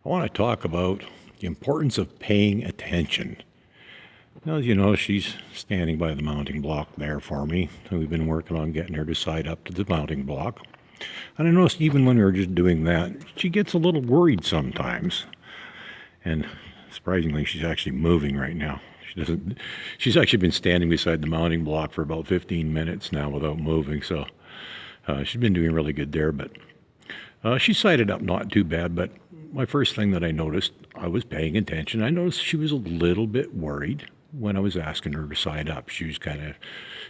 I want to talk about the importance of paying attention. Now, as you know, she's standing by the mounting block there for me. And we've been working on getting her to side up to the mounting block. And I noticed even when we were just doing that, she gets a little worried sometimes. And surprisingly, she's actually moving right now. She's actually been standing beside the mounting block for about 15 minutes now without moving. So she's been doing really good there. But she sided up not too bad. But my first thing that I noticed, I was paying attention. I noticed she was a little bit worried when I was asking her to side up. She was kind of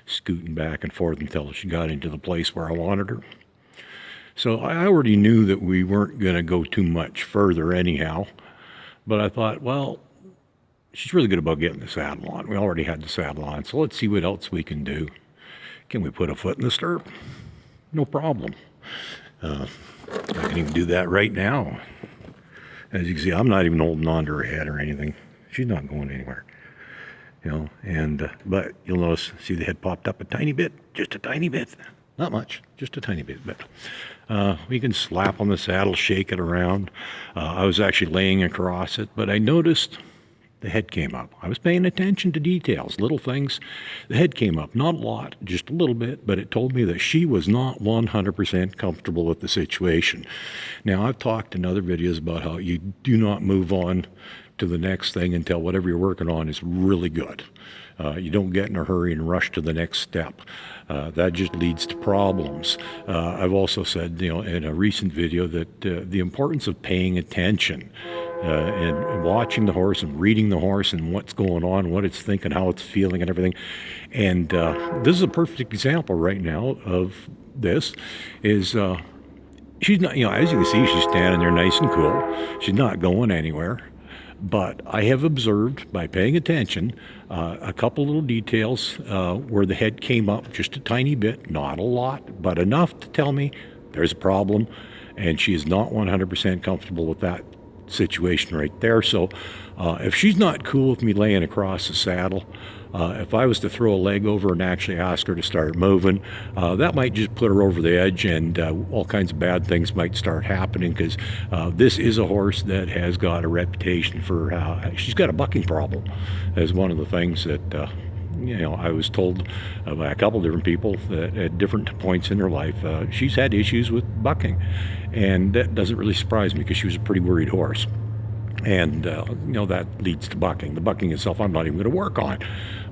scooting back and forth until she got into the place where I wanted her. So I already knew that we weren't going to go too much further anyhow. But I thought, well, she's really good about getting the saddle on. We already had the saddle on, so let's see what else we can do. Can we put a foot in the stirrup? No problem. I can even do that right now. As you can see, I'm not even holding on to her head or anything. She's not going anywhere. But you'll notice, see the head popped up a tiny bit, just a tiny bit. Not much, just a tiny bit. But we can slap on the saddle, shake it around. I was actually laying across it, but I noticed the head came up. I was paying attention to details, little things. The head came up, not a lot, just a little bit, but it told me that she was not 100% comfortable with the situation. Now, I've talked in other videos about how you do not move on to the next thing until whatever you're working on is really good. You don't get in a hurry and rush to the next step. That just leads to problems. I've also said, in a recent video that the importance of paying attention and watching the horse and reading the horse and what's going on, what it's thinking, how it's feeling and everything. And this is a perfect example right now of this is she's not, as you can see, she's standing there nice and cool. She's not going anywhere. But I have observed by paying attention a couple little details where the head came up just a tiny bit, not a lot, but enough to tell me there's a problem and she is not 100% comfortable with that situation right there. So if she's not cool with me laying across the saddle, if I was to throw a leg over and actually ask her to start moving, that might just put her over the edge and all kinds of bad things might start happening because this is a horse that has got a reputation for, she's got a bucking problem as one of the things that, I was told by a couple different people that at different points in her life, she's had issues with bucking. And that doesn't really surprise me because she was a pretty worried horse. And, that leads to bucking. The bucking itself, I'm not even going to work on.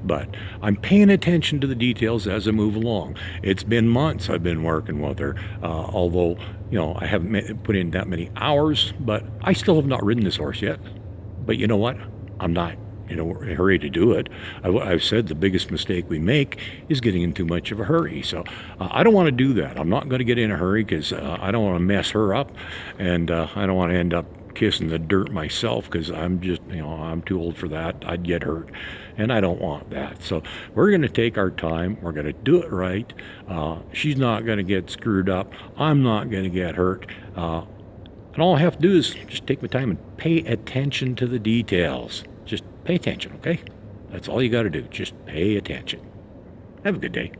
But I'm paying attention to the details as I move along. It's been months I've been working with her, although, I haven't put in that many hours, but I still have not ridden this horse yet. But you know what? I'm not in a hurry to do it. I've said the biggest mistake we make is getting in too much of a hurry. So I don't want to do that. I'm not going to get in a hurry because I don't want to mess her up, and I don't want to end up kissing the dirt myself because I'm just, I'm too old for that. I'd get hurt, and I don't want that. So we're going to take our time. We're going to do it right. She's not going to get screwed up. I'm not going to get hurt. And all I have to do is just take my time and pay attention to the details. Just pay attention, okay? That's all you got to do. Just pay attention. Have a good day.